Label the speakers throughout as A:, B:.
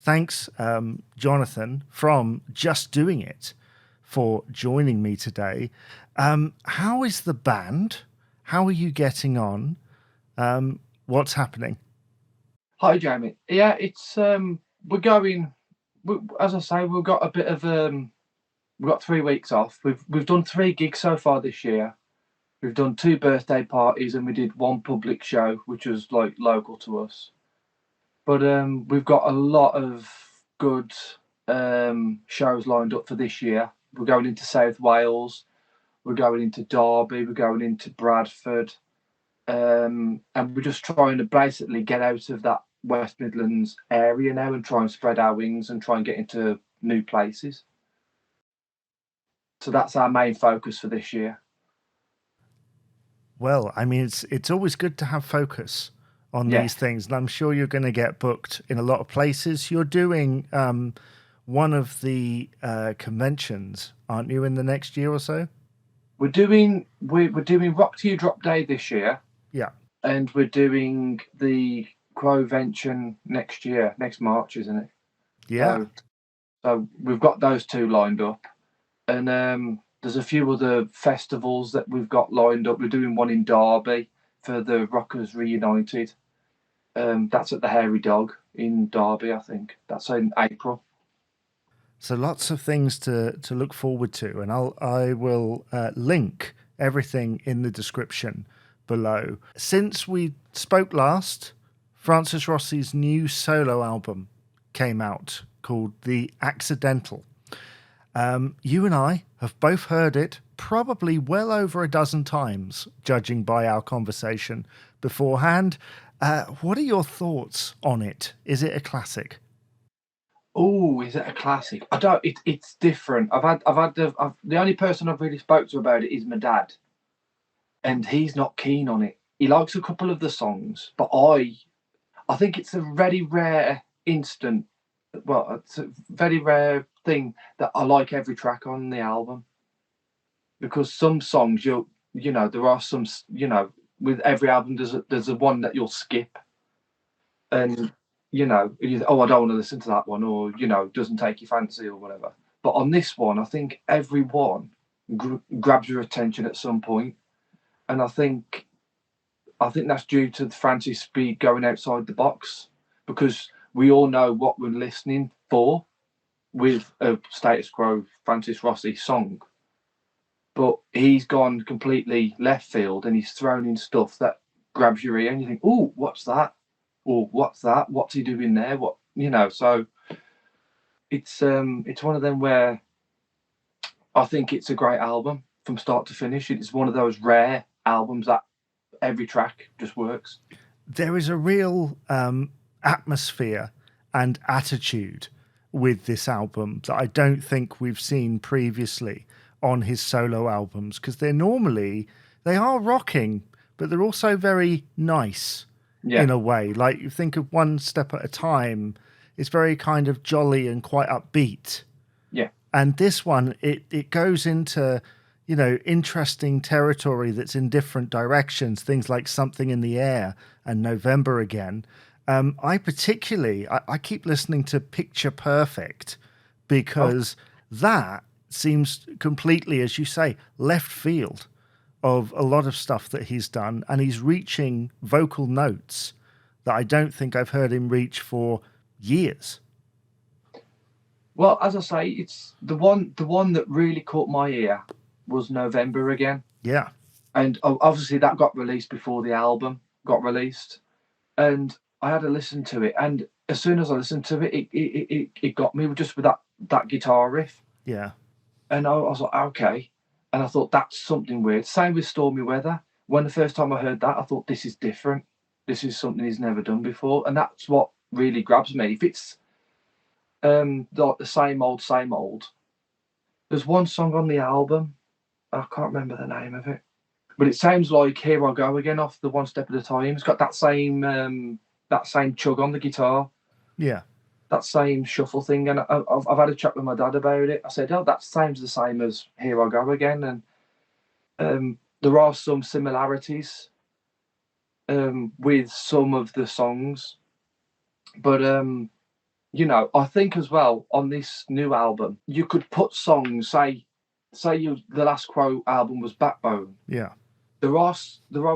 A: thanks, Jonathan from Just Doing It, for joining me today. How is the band? How are you getting on? What's happening?
B: Hi, Jamie. Yeah, it's we're going. As I say, we've got a bit of we've got 3 weeks off. We've done 3 gigs so far this year. We've done 2 birthday parties and we did one public show, which was like local to us. But we've got a lot of good shows lined up for this year. We're going into South Wales. We're going into Derby. We're going into Bradford. And we're just trying to basically get out of that West Midlands area now and try and spread our wings and try and get into new places. So that's our main focus for this year.
A: Well, I mean, it's always good to have focus on
B: Yeah,
A: these things, and I'm sure you're going to get booked in a lot of places. You're doing one of the conventions, aren't you, in the next year or so?
B: we're doing Rock to You Drop Day this year,
A: Yeah.
B: and we're doing the Quo-Vention next year, next March, isn't it?
A: Yeah.
B: So we've got those two lined up, and there's a few other festivals that we've got lined up. We're doing one in Derby for the Rockers Reunited. That's at the Hairy Dog in Derby, I think. That's in April.
A: So lots of things to look forward to, and I will link everything in the description below. Since we spoke last, Francis Rossi's new solo album came out called The Accidental. You and I have both heard it probably well over a dozen times, judging by our conversation beforehand. What are your thoughts on it? Is it a classic?
B: Oh, is it a classic? I don't. It's different. The only person I've really spoke to about it is my dad, and he's not keen on it. He likes a couple of the songs, but I think it's a very rare instant. Well, it's a very rare thing that I like every track on the album, because some songs there are some with every album there's a one that you'll skip, and oh, I don't want to listen to that one, or doesn't take your fancy or whatever. But on this one, I think every one grabs your attention at some point, and I think that's due to Francis Speed going outside the box, because we all know what we're listening for with a Status Quo Francis Rossi song, but he's gone completely left field and he's thrown in stuff that grabs your ear and you think, oh, what's that? Or what's that? What's he doing there? So it's one of them where I think it's a great album from start to finish. It's one of those rare albums that every track just works.
A: There is a real atmosphere and attitude with this album that I don't think we've seen previously on his solo albums, because they are rocking, but they're also very nice
B: Yeah,
A: in a way. Like, you think of One Step at a Time, it's very kind of jolly and quite upbeat.
B: yeah,
A: And this one, it goes into, interesting territory that's in different directions, things like Something in the Air and November Again. I keep listening to Picture Perfect,
B: oh,
A: because that seems completely, as you say, left field of a lot of stuff that he's done, and he's reaching vocal notes that I don't think I've heard him reach for years.
B: well, as I say, it's the one that really caught my ear was November Again,
A: Yeah.
B: and obviously that got released before the album got released, and I had to listen to it, and as soon as I listened to it, it got me just with that guitar riff,
A: Yeah.
B: and I was like, okay, and I thought that's something weird. Same with Stormy Weather. When the first time I heard that, I thought this is different. This is something he's never done before, and that's what really grabs me. If it's like the same old. There's one song on the album. I can't remember the name of it, but it sounds like "Here I Go Again" off the One Step at a Time. It's got that same chug on the guitar,
A: Yeah.
B: that same shuffle thing, and I've had a chat with my dad about it. I said, "Oh, that sounds the same as Here I Go Again," and there are some similarities with some of the songs, but I think as well on this new album, you could put songs. The last Quo album was Backbone.
A: Yeah.
B: There are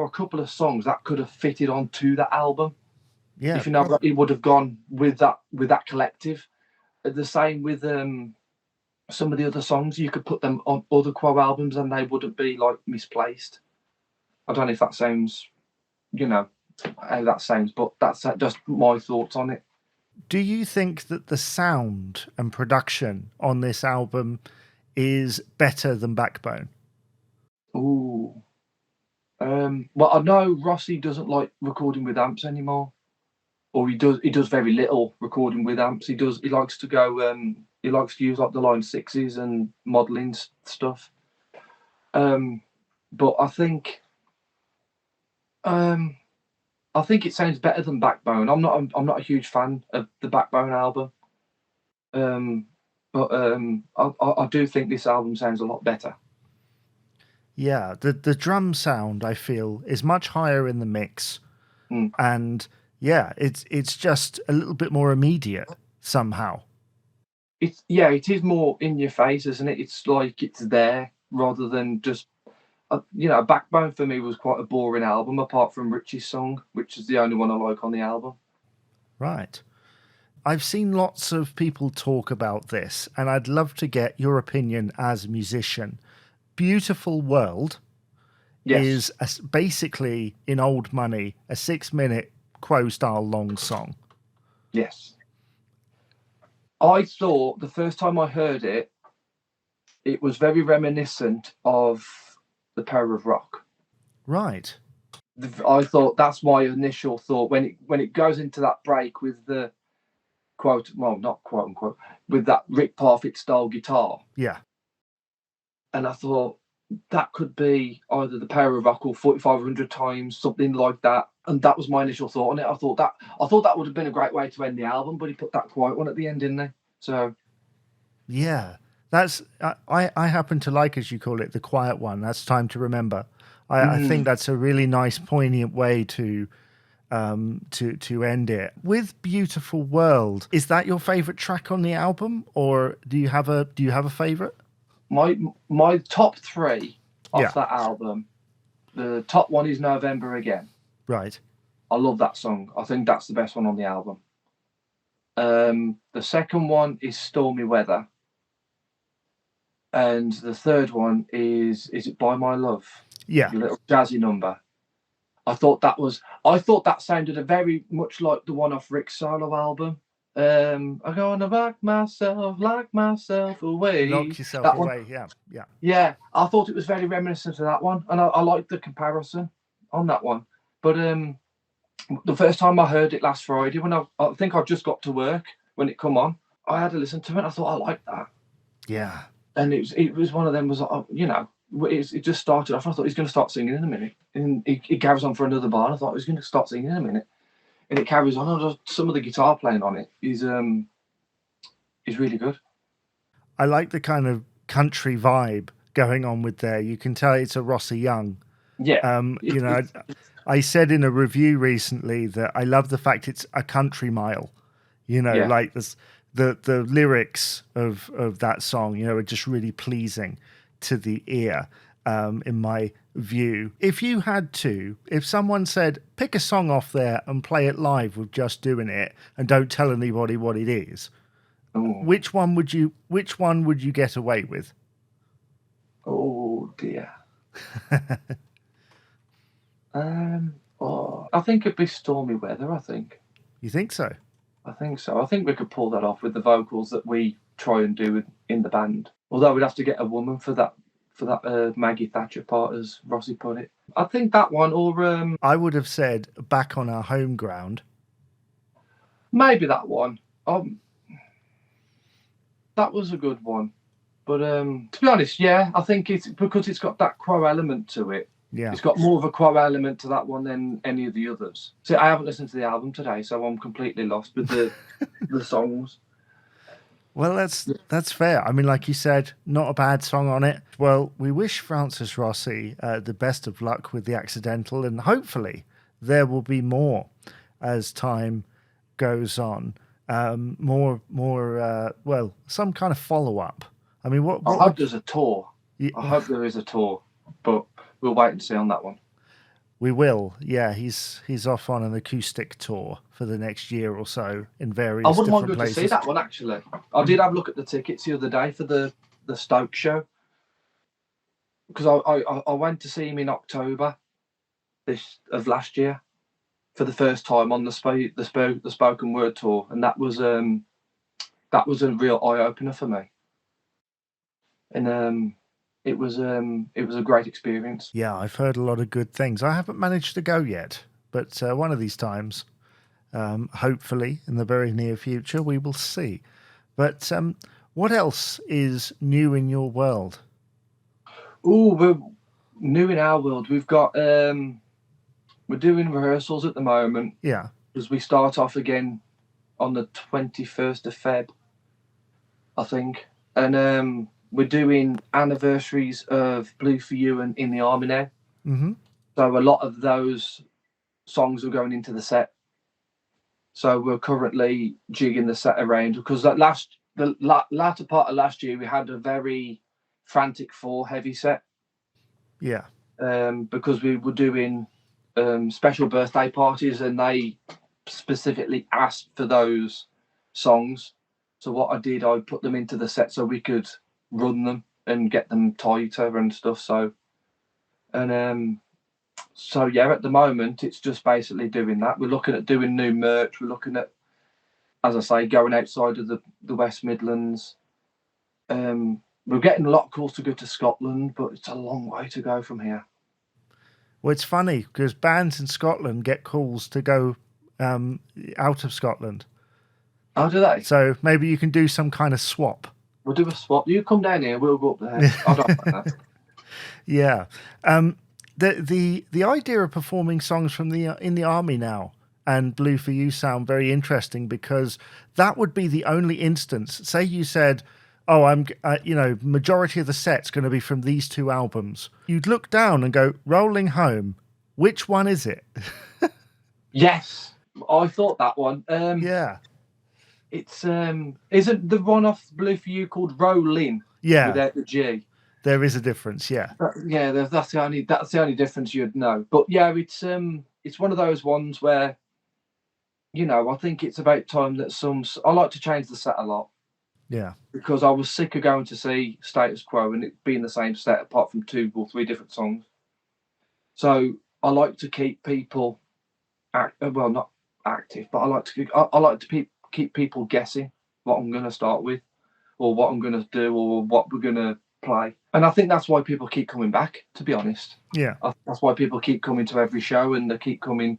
B: a couple of songs that could have fitted onto that album.
A: Yeah.
B: If it would have gone with that collective. The same with some of the other songs. You could put them on other Quo albums and they wouldn't be like misplaced. I don't know if that sounds, how that sounds, but that's just my thoughts on it.
A: Do you think that the sound and production on this album is better than Backbone?
B: Ooh. Well, I know Rossi doesn't like recording with amps anymore, or he does very little recording with amps. He likes to go. He likes to use like the line sixes and modelling stuff. But I think it sounds better than Backbone. I'm not a huge fan of the Backbone album. But I do think this album sounds a lot better.
A: Yeah, the drum sound I feel is much higher in the mix, and yeah, it's just a little bit more immediate somehow.
B: It is more in your face, isn't it? It's like it's there rather than just. Backbone for me was quite a boring album, apart from Richie's song, which is the only one I like on the album.
A: Right. I've seen lots of people talk about this, and I'd love to get your opinion as a musician. Beautiful World is basically, in old money, a 6-minute Quo-style long song.
B: Yes. I thought the first time I heard it, it was very reminiscent of The Power of Rock.
A: Right.
B: I thought that's my initial thought when it goes into that break with the not quote unquote, with that Rick Parfitt style guitar.
A: Yeah.
B: And I thought that could be either The Power of Rock or 4,500 Times, something like that. And that was my initial thought on it. I thought that would have been a great way to end the album, but he put that quiet one at the end, didn't he? So
A: yeah, that's I happen to like, as you call it, the quiet one. That's Time to Remember. I think that's a really nice, poignant way to end it. With Beautiful World, is that your favorite track on the album, or do you have a favorite?
B: My top three off that album. The top one is November Again.
A: Right.
B: I love that song. I think that's the best one on the album. The second one is Stormy Weather. And the third one is it By My Love?
A: Yeah.
B: A little jazzy number. I thought that sounded a very much like the one off Rick's solo album. I'm gonna lock myself away.
A: Lock yourself
B: that
A: away,
B: one.
A: yeah.
B: Yeah, I thought it was very reminiscent of that one, and I liked the comparison on that one. But the first time I heard it last Friday, when I think I just got to work when it come on, I had to listen to it. And I thought I liked that.
A: Yeah.
B: And it was one of them. It just started off. I thought he's going to start singing in a minute, and he carries on for another bar. And I thought he was going to start singing in a minute, and it carries on. Some of the guitar playing on it is really good.
A: I like the kind of country vibe going on with there. You can tell it's a Rossi Young.
B: Yeah.
A: I said in a review recently that I love the fact it's a country mile. Like this, the lyrics of that song, are just really pleasing to the ear, in my view. If someone said, pick a song off there and play it live with Just Doing It and don't tell anybody what it is, which one would you get away with?
B: Oh dear. I think it'd be Stormy Weather. I think. You
A: think so?
B: I think so. I think we could pull that off with the vocals that we try and do in the band. Although we'd have to get a woman for that Maggie Thatcher part, as Rossi put it. I think that one, or
A: I would have said Back on Our Home Ground.
B: Maybe that one. That was a good one. But to be honest, yeah, I think it's because it's got that Quo element to it.
A: Yeah.
B: It's got more of a Quo element to that one than any of the others. See, I haven't listened to the album today, so I'm completely lost with the songs.
A: Well, that's fair. I mean, like you said, not a bad song on it. Well, we wish Francis Rossi the best of luck with The Accidental, and hopefully there will be more as time goes on. Well, some kind of follow up. I mean, what
B: I hope
A: would
B: there's a tour.
A: you,
B: I hope there is a tour, but we'll wait and see on that one.
A: we will? Yeah, he's off on an acoustic tour for the next year or so in
B: I
A: various
B: wouldn't mind
A: different
B: going to see
A: places.
B: that one actually. I did have a look at the tickets the other day for the Stoke show because I went to see him in October of last year for the first time on the spoken word tour, and that was a real eye opener for me, and it was a great experience.
A: Yeah, I've heard a lot of good things. I haven't managed to go yet, but one of these times, hopefully in the very near future, we will see. But what else is new in your world?
B: Oh, we're new in our world. We've got we're doing rehearsals at the moment
A: Yeah.
B: as we start off again on the 21st of Feb, I think, and we're doing anniversaries of Blue for You and In the Army now.
A: Mm-hmm.
B: So a lot of those songs are going into the set. So we're currently jigging the set around because the latter part of last year we had a very frantic four heavy set.
A: Yeah.
B: Because we were doing special birthday parties and they specifically asked for those songs. So what I did, I put them into the set so we could run them and get them tighter and stuff. So yeah, at the moment it's just basically doing that. We're looking at doing new merch. We're looking at, as I say, going outside of the West Midlands. We're getting a lot of calls to go to Scotland, but it's a long way to go from here.
A: Well, it's funny because bands in Scotland get calls to go out of Scotland.
B: Oh, do they?
A: So maybe you can do some kind of swap.
B: We'll do a swap. You come down here, we'll go up there. I don't like that.
A: Yeah. The idea of performing songs from the in the army now and Blue for You sound very interesting because that would be the only instance. Say you said, "Oh, I'm majority of the set's going to be from these two albums." You'd look down and go, "Rolling Home. Which one is it?"
B: Yes, I thought that one.
A: Yeah.
B: It's isn't the one off Blue for You called Rollin'?
A: Yeah.
B: Without the G.
A: There is a difference, yeah.
B: Yeah, that's the only difference you'd know. But yeah, it's one of those ones where, I think it's about time that I like to change the set a lot.
A: Yeah.
B: Because I was sick of going to see Status Quo and it being the same set apart from 2 or 3 different songs. So I like to keep people, not active, but I like to keep people guessing what I'm going to start with, or what I'm going to do, or what we're going to play. And I think that's why people keep coming back. To be honest,
A: Yeah.
B: That's why people keep coming to every show and they keep coming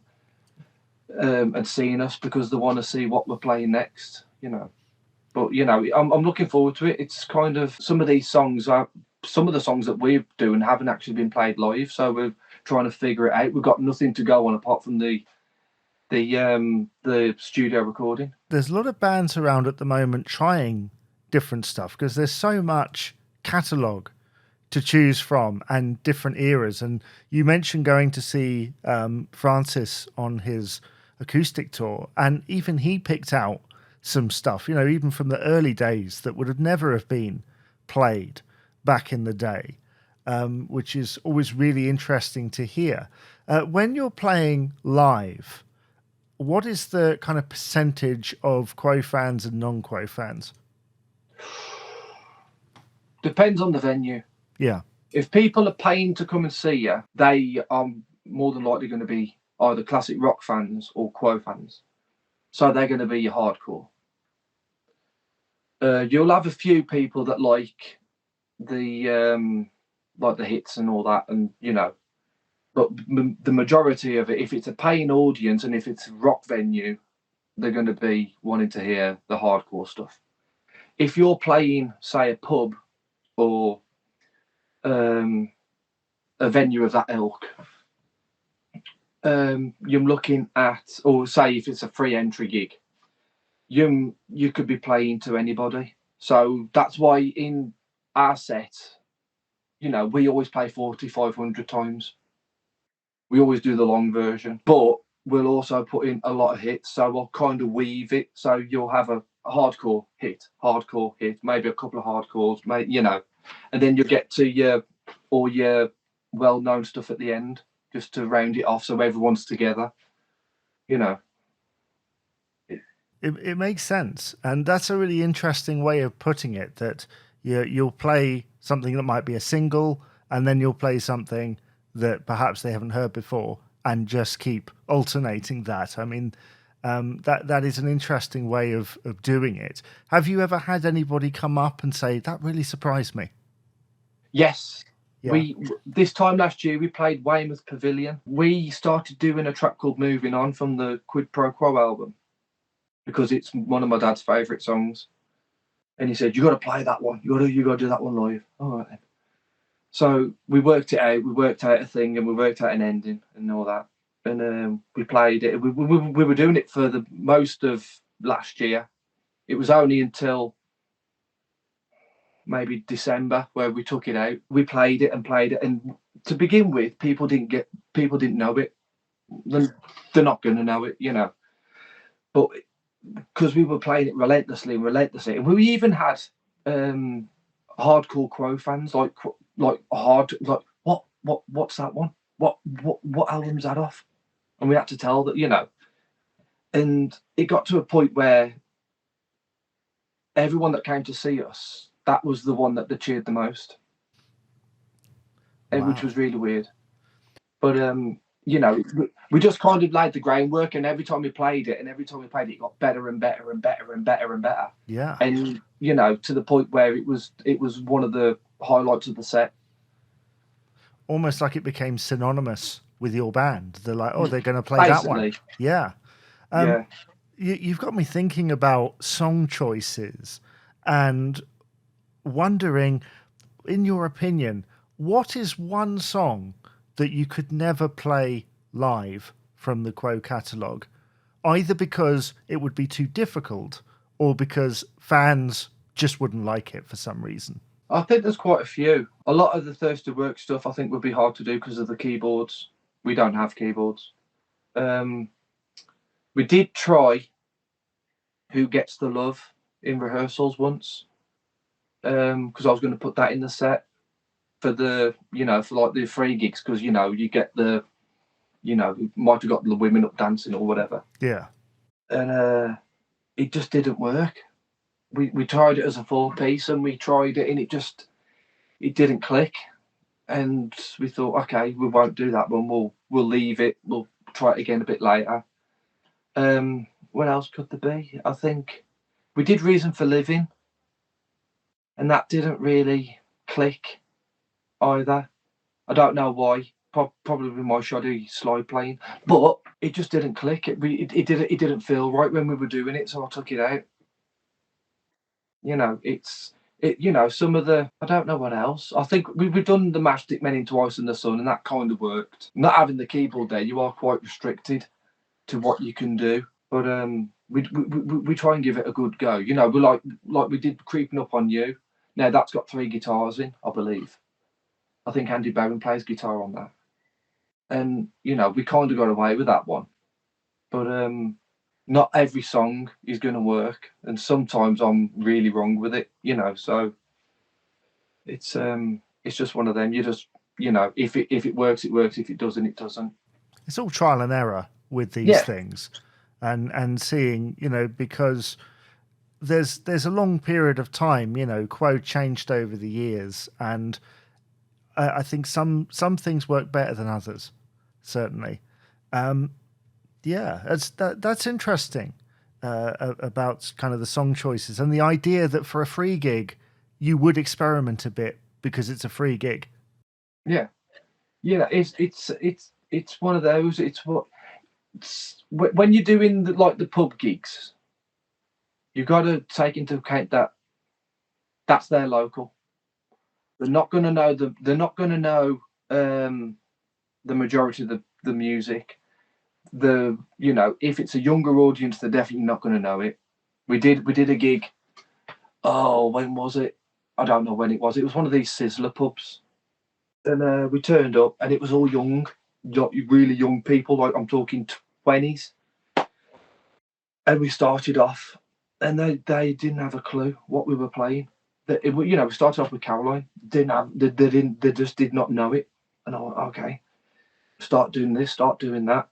B: and seeing us because they want to see what we're playing next. But I'm looking forward to it. It's kind of some of the songs that we're doing haven't actually been played live, so we're trying to figure it out. We've got nothing to go on apart from the studio recording.
A: There's a lot of bands around at the moment trying different stuff because there's so much catalogue to choose from and different eras. And you mentioned going to see Francis on his acoustic tour, and even he picked out some stuff, even from the early days that would have never have been played back in the day, which is always really interesting to hear. When you're playing live, what is the kind of percentage of Quo fans and non-Quo fans?
B: Depends on the venue.
A: Yeah.
B: If people are paying to come and see you, they are more than likely going to be either classic rock fans or Quo fans. So they're going to be your hardcore. You'll have a few people that like the hits and all that, and but the majority of it, if it's a paying audience and if it's a rock venue, they're going to be wanting to hear the hardcore stuff. If you're playing, say, a pub or a venue of that ilk, you're looking at, or say if it's a free entry gig, you could be playing to anybody. So that's why in our set, we always play 4,500 times. We always do the long version, but we'll also put in a lot of hits. So we'll kind of weave it. So you'll have a hardcore hit, maybe a couple of hardcores, and then you'll get to your well-known stuff at the end, just to round it off so everyone's together.
A: It makes sense, and that's a really interesting way of putting it. That you'll play something that might be a single, and then you'll play something that perhaps they haven't heard before, and just keep alternating that. I mean, that is an interesting way of doing it. Have you ever had anybody come up and say, that really surprised me?
B: Yes.
A: Yeah.
B: This time last year we played Weymouth Pavilion. We started doing a track called Moving On from the Quid Pro Quo album, because it's one of my dad's favourite songs. And he said, you got to play that one. You got to do that one live. All right then. So we worked it out. We worked out a thing, and we worked out an ending and all that. And we played it. We were doing it for the most of last year. It was only until maybe December where we took it out. We played it, and to begin with, people didn't know it. They're not going to know it, But because we were playing it relentlessly, and we even had hardcore Quo fans like what's that one? What album's that off? And we had to tell that, and it got to a point where everyone that came to see us, that was the one that they cheered the most. Wow. Which was really weird. But we just kind of laid the groundwork, and every time we played it, it got better and better and better and better and better.
A: Yeah.
B: And to the point where it was one of the highlights of the set.
A: Almost like it became synonymous with your band. They're like, oh, they're going to play
B: Basically.
A: that one. Yeah.
B: Yeah.
A: You've got me thinking about song choices and wondering, in your opinion, what is one song that you could never play live from the Quo catalogue, either because it would be too difficult or because fans just wouldn't like it for some reason?
B: I think there's quite a few. A lot of the Thirsty Work stuff I think would be hard to do because of the keyboards. We don't have keyboards. We did try Who Gets the Love in rehearsals once, because I was going to put that in the set for the, for like the free gigs, because, you get the, you might have got the women up dancing or whatever.
A: Yeah.
B: And it just didn't work. We tried it as a 4-piece, and we tried it, and it didn't click. And we thought, okay, we won't do that one. We'll leave it. We'll try it again a bit later. What else could there be? I think we did Reason for Living, and that didn't really click either. I don't know why. Probably with my shoddy slide playing, but it just didn't click. It didn't feel right when we were doing it, so I took it out. Some of the, I don't know what else. I think we've done the Matchstick Men in Twice in the Sun, and that kind of worked. Not having the keyboard there, you are quite restricted to what you can do. But we try and give it a good go. We're like we did Creeping Up on You. Now that's got 3 guitars in, I believe. I think Andy Bowen plays guitar on that. And, we kind of got away with that one. But not every song is going to work. And sometimes I'm really wrong with it, So it's just one of them. You just, if it works, it works. If it doesn't, it doesn't.
A: It's all trial and error with these things. And seeing, because there's a long period of time, Quo changed over the years, and I think some things work better than others, certainly. That's interesting about kind of the song choices and the idea that for a free gig you would experiment a bit because it's a free gig.
B: Yeah, it's one of those. When you're doing the pub gigs, you've got to take into account that that's their local. They're not going to know the majority of the music. If it's a younger audience, they're definitely not going to know it. We did a gig. Oh, when was it? I don't know when it was. It was one of these Sizzler pubs, and we turned up, and it was all young, really young people. Like I'm talking 20s, and we started off, and they didn't have a clue what we were playing. We started off with Caroline. They just did not know it. And I went, okay, start doing this, start doing that.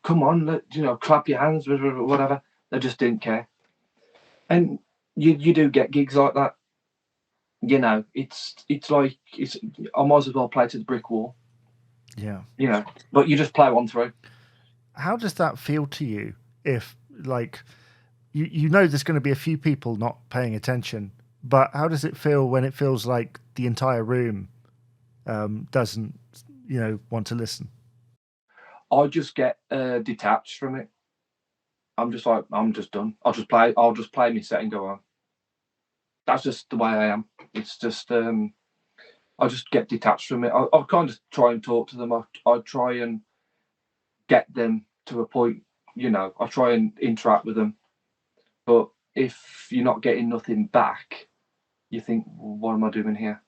B: Come on, clap your hands, whatever. They just didn't care. And you do get gigs like that. It's like I might as well play to the brick wall.
A: Yeah.
B: But you just play one through.
A: How does that feel to you if, like, you know there's going to be a few people not paying attention, but how does it feel when it feels like the entire room doesn't, want to listen?
B: I just get detached from it. I'm just like, I'm just done. I'll just play my set and go on. That's just the way I am. It's just I just get detached from it. I kind of try and talk to them. I try and get them to a point. I try and interact with them. But if you're not getting nothing back, you think, well, what am I doing here?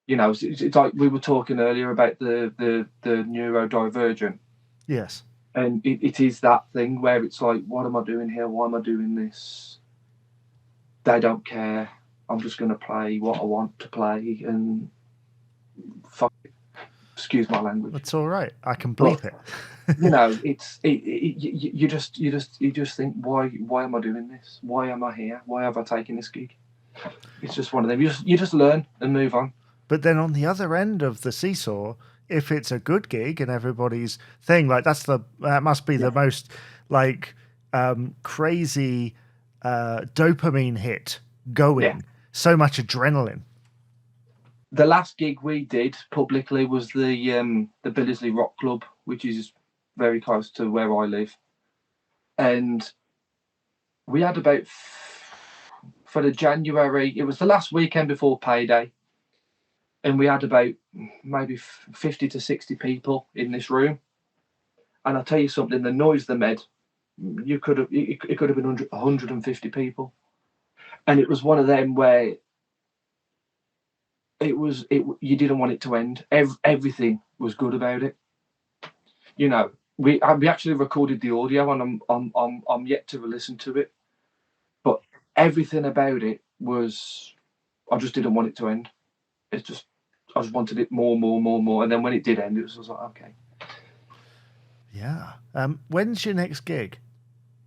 B: It's like we were talking earlier about the neurodivergent.
A: Yes.
B: And it is that thing where it's like, what am I doing here? Why am I doing this? They don't care. I'm just going to play what I want to play, and fuck it. Excuse my language.
A: It's all right. I can bleep it.
B: You just think, why am I doing this? Why am I here? Why have I taken this gig? It's just one of them. You just learn and move on.
A: But then on the other end of the seesaw, if it's a good gig and everybody's thing, like that must be the most like crazy dopamine hit going. Yeah. So much adrenaline.
B: The last gig we did publicly was the Billesley Rock Club, which is very close to where I live, and we had about for the January. It was the last weekend before payday. And we had about maybe 50 to 60 people in this room. And I'll tell you something, the noise they made, it could have been 150 people. And it was one of them where you didn't want it to end. Everything was good about it. We actually recorded the audio, and I'm yet to listen to it. But everything about it was, I just didn't want it to end. It's just, I just wanted it more. And then when it did end, it was like, okay.
A: Yeah. When's your next gig?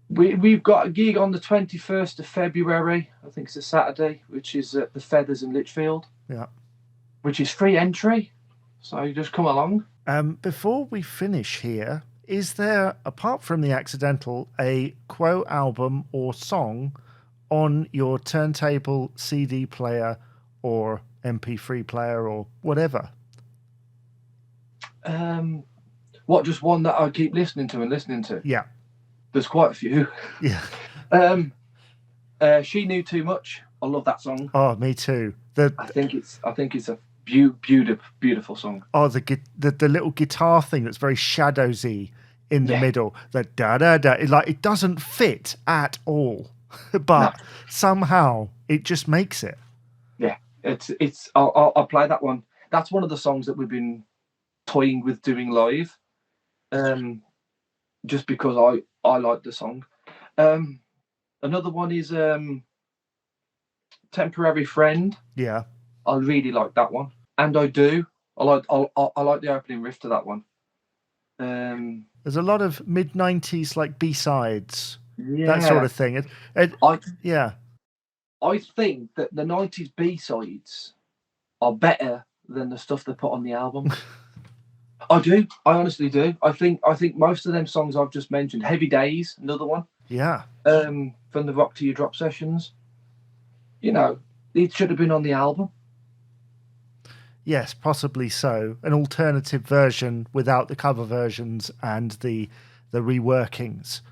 B: We've got a gig on the 21st of February. I think it's a Saturday, which is at the Feathers in Lichfield.
A: Yeah.
B: Which is free entry. So you just come along.
A: Before we finish here, is there, apart from The Accidental, a Quo album or song on your turntable, CD player, or MP3 player, or whatever?
B: What, just one that I keep listening to?
A: Yeah.
B: There's quite a few.
A: Yeah.
B: She Knew Too Much. I love that song.
A: Oh, me too.
B: I think it's a beautiful song.
A: Oh, the little guitar thing that's very Shadows-y in the middle. The da da da. It doesn't fit at all, but somehow it just makes it.
B: Yeah, I'll play that one. That's one of the songs that we've been toying with doing live, just because I like the song. Another one is Temporary Friend.
A: Yeah,
B: I really like that one, and I like the opening riff to that one.
A: There's a lot of mid-90s like B-sides, that sort of thing.
B: I think that the 90s B-sides are better than the stuff they put on the album. I do. I honestly do. I think most of them songs I've just mentioned, Heavy Days, another one.
A: Yeah.
B: From the Rock to Your Drop sessions. It should have been on the album.
A: Yes, possibly so. An alternative version without the cover versions and the reworkings.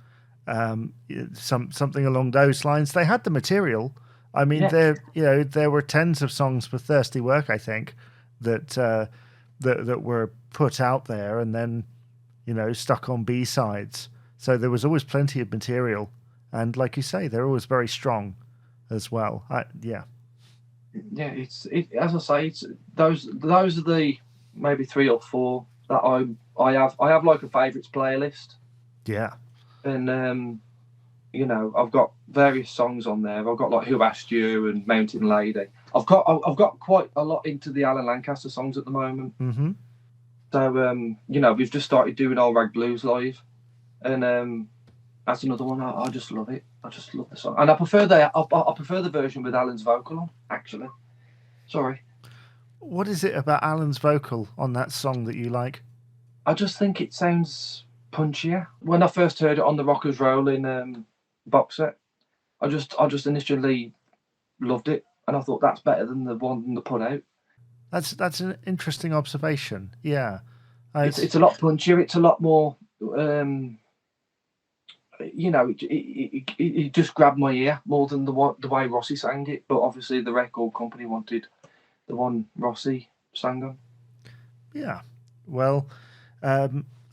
A: Something along those lines. They had the material. I mean, there were tens of songs for Thirsty Work, I think, that were put out there and then, stuck on B-sides. So there was always plenty of material. And like you say, they're always very strong as well. Yeah,
B: it's as I say, it's those are the maybe 3 or 4 that I have like a favourites playlist.
A: Yeah.
B: And you know, I've got various songs on there. I've got like Who Asked You and Mountain Lady. I've got quite a lot into the Alan Lancaster songs at the moment.
A: Mm-hmm.
B: So you know, we've just started doing Old Rag Blues live, and that's another one. I just love it. I just love the song, and I prefer the version with Alan's vocal on. Actually, sorry,
A: What is it about Alan's vocal on that song that you like?
B: I just think it sounds punchier. When I first heard it on the Rockers Rollin' box set, I just initially loved it, and I thought that's better than the one they put out.
A: That's an interesting observation. Yeah.
B: It's a lot punchier. It's a lot more. You know, it just grabbed my ear more than the way Rossi sang it. But obviously, the record company wanted the one Rossi sang on.
A: Yeah. Well,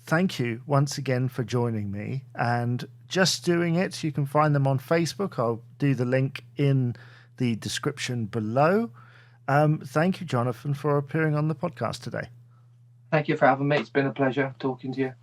A: thank you once again for joining me. And Just Doing It, you can find them on Facebook. I'll do the link in the description below. Thank you, Jonathan, for appearing on the podcast today.
B: Thank you for having me. It's been a pleasure talking to you.